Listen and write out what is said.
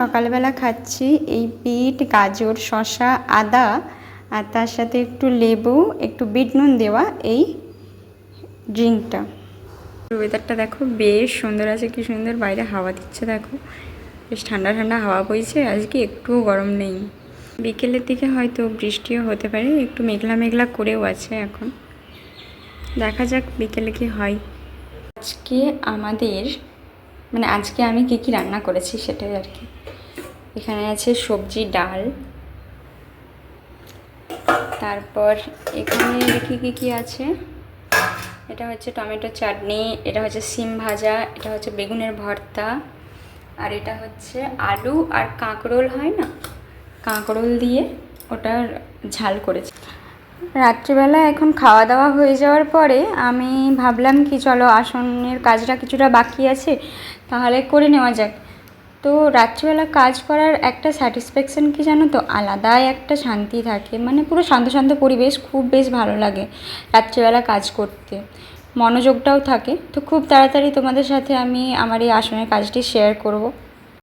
সকালবেলা খাচ্ছি এই বিট, গাজর, শসা, আদা আর তার সাথে একটু লেবু, একটু বিট নুন দেওয়া এই ড্রিঙ্কটা। ওয়েদারটা দেখো বেশ সুন্দর আছে, কি সুন্দর বাইরে হাওয়া দিচ্ছে, দেখো বেশ ঠান্ডা ঠান্ডা হাওয়া বইছে, আজকে একটুও গরম নেই। বিকেলের দিকে হয়তো বৃষ্টিও হতে পারে, একটু মেঘলা মেঘলা করেও আছে এখন, দেখা যাক বিকেলে কি হয়। আজকে আমাদের আজকে আমি কী কী রান্না করেছি সেটাই আর কি। এখানে আছে সবজি, ডাল, তারপর এখানে দেখি কী আছে। এটা হচ্ছে টমেটো চাটনি, এটা হচ্ছে সিম ভাজা, এটা হচ্ছে বেগুনের ভর্তা, আর এটা হচ্ছে আলু আর কাঁকরোল হয় না, কাঁকরোল দিয়ে ওটার ঝাল করেছি। রাত্রিবেলা এখন খাওয়া দাওয়া হয়ে যাওয়ার পরে আমি ভাবলাম কি চলো আসনের কাজটা কিছুটা বাকি আছে তাহলে করে নেওয়া যাক। তো রাত্রিবেলা কাজ করার একটা স্যাটিসফ্যাকশান কি জানো তো, আলাদাই একটা শান্তি থাকে, পুরো শান্ত শান্ত পরিবেশ, খুব বেশ ভালো লাগে রাত্রিবেলা কাজ করতে, মনোযোগটাও থাকে। তো খুব তাড়াতাড়ি তোমাদের সাথে আমি আমার এই আসনের কাজটি শেয়ার করব।